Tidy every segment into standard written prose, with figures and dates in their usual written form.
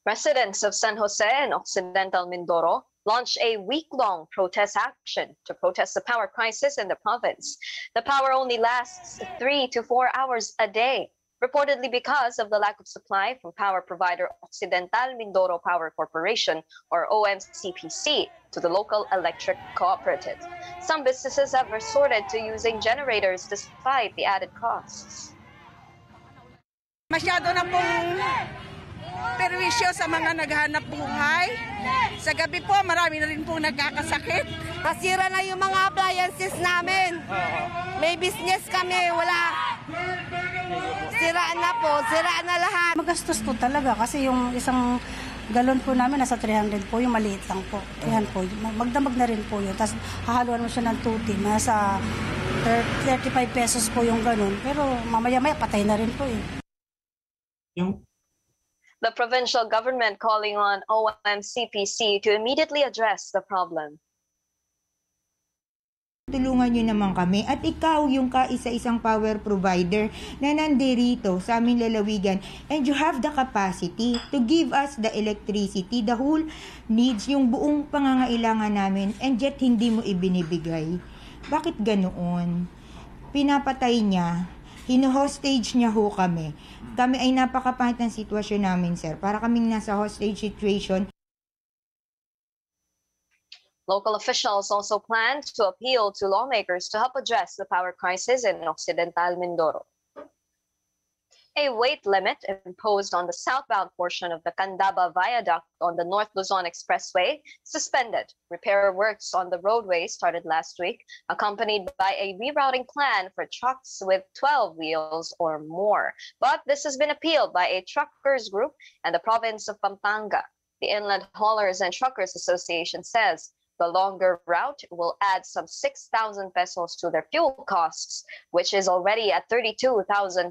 Residents of San Jose and Occidental Mindoro launched a week-long protest action to protest the power crisis in the province. The power only lasts 3 to 4 hours a day, reportedly because of the lack of supply from power provider Occidental Mindoro Power Corporation, or OMCPC, to the local electric cooperative. Some businesses have resorted to using generators despite the added costs. Masyado na pong perwisyo sa mga naghahanap buhay. Sa gabi po, marami na rin po nagkakasakit. Nasira na yung mga appliances namin. May business kami, wala. Siraan na po, siraan na lahat. Magastos po talaga kasi yung isang galon po namin nasa 300 po, yung maliit lang po. Yan po, magdamag na rin po yun. Tapos hahaluan mo siya ng tuti, nasa 35 pesos po yung galon. Pero mamaya-maya patay na rin po eh. The provincial government calling on OMCPC to immediately address the problem. Tulungan nyo naman kami at ikaw yung kaisa-isang power provider na nandirito sa aming lalawigan, and you have the capacity to give us the electricity, the whole needs, yung buong pangangailangan namin, and yet hindi mo ibinibigay. Bakit ganoon? Pinapatay niya, hino-hostage niya ho kami. Kami ay napakapangat ng sitwasyon namin, sir. Para kaming nasa hostage situation. Local officials also plan to appeal to lawmakers to help address the power crisis in Occidental Mindoro. A weight limit imposed on the southbound portion of the Candaba Viaduct on the North Luzon Expressway suspended. Repair works on the roadway started last week, accompanied by a rerouting plan for trucks with 12 wheels or more. But this has been appealed by a truckers group and the province of Pampanga. The Inland Haulers and Truckers Association says the longer route will add some 6,000 pesos to their fuel costs, which is already at 32,000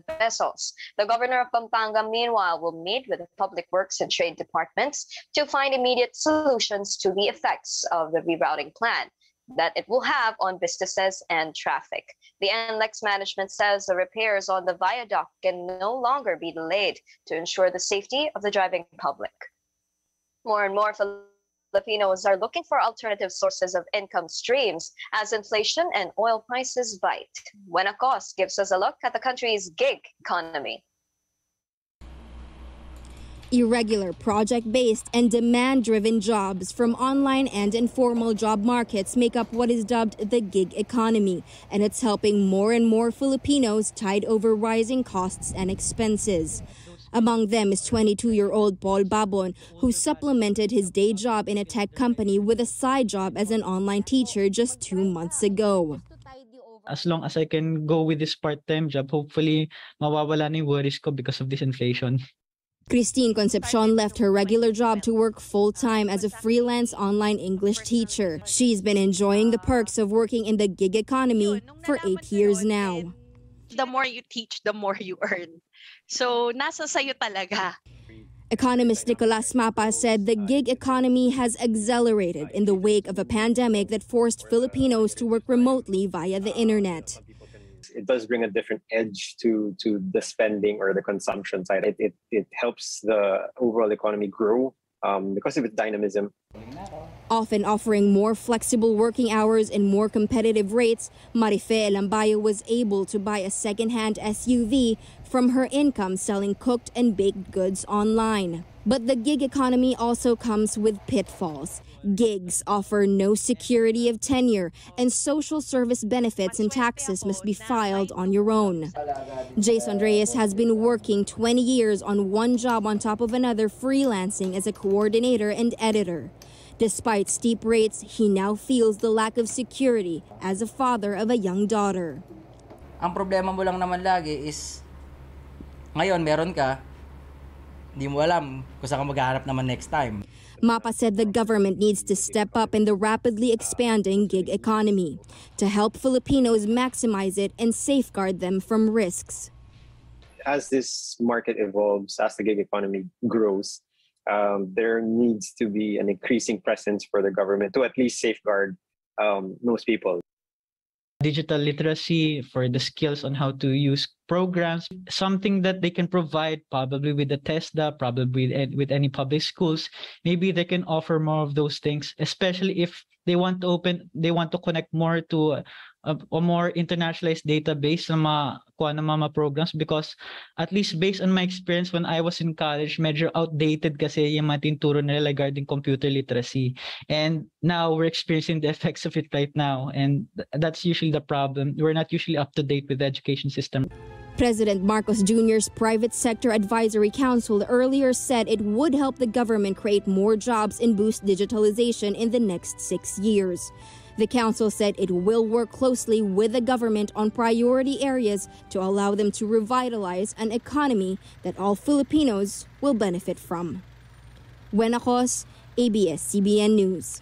pesos. The governor of Pampanga, meanwhile, will meet with the Public Works and Trade departments to find immediate solutions to the effects of the rerouting plan that it will have on businesses and traffic. The NLEX management says the repairs on the viaduct can no longer be delayed to ensure the safety of the driving public. More and more Filipinos are looking for alternative sources of income streams as inflation and oil prices bite. When a cost gives us a look at the country's gig economy. Irregular, project-based, and demand-driven jobs from online and informal job markets make up what is dubbed the gig economy, and it's helping more and more Filipinos tide over rising costs and expenses. Among them is 22-year-old Paul Babon, who supplemented his day job in a tech company with a side job as an online teacher just 2 months ago. As long as I can go with this part-time job, hopefully mawawala na yung worries ko because of this inflation. Christine Concepcion left her regular job to work full-time as a freelance online English teacher. She's been enjoying the perks of working in the gig economy for 8 years now. The more you teach, the more you earn. So, nasa sayo talaga. Economist Nicolas Mapa said the gig economy has accelerated in the wake of a pandemic that forced Filipinos to work remotely via the internet. It does bring a different edge to the spending or the consumption side. It helps the overall economy grow because of its dynamism. Often offering more flexible working hours and more competitive rates, Marife Elambayo was able to buy a second-hand SUV from her income selling cooked and baked goods online. But the gig economy also comes with pitfalls. Gigs offer no security of tenure, and social service benefits and taxes must be filed on your own. Jason Reyes has been working 20 years on one job on top of another, freelancing as a coordinator and editor. Despite steep rates, he now feels the lack of security as a father of a young daughter. Ang problema mo lang naman lagi is, ngayon meron ka, hindi mo alam kung saan ka maghahanap naman next time. Mapa said the government needs to step up in the rapidly expanding gig economy to help Filipinos maximize it and safeguard them from risks. As this market evolves, as the gig economy grows, there needs to be an increasing presence for the government to at least safeguard most people. digital literacy, for the skills on how to use programs, something that they can provide probably with the TESDA, probably with any public schools. Maybe they can offer more of those things, especially if they want to connect more to a more internationalized database ng mga programs, because at least based on my experience when I was in college, medyo outdated kasi yung mga tinuturo nila regarding computer literacy. And now we're experiencing the effects of it right now. And that's usually the problem. We're not usually up to date with the education system. President Marcos Jr.'s Private Sector Advisory Council earlier said it would help the government create more jobs and boost digitalization in the next 6 years. The council said it will work closely with the government on priority areas to allow them to revitalize an economy that all Filipinos will benefit from. Buenacos, ABS-CBN News.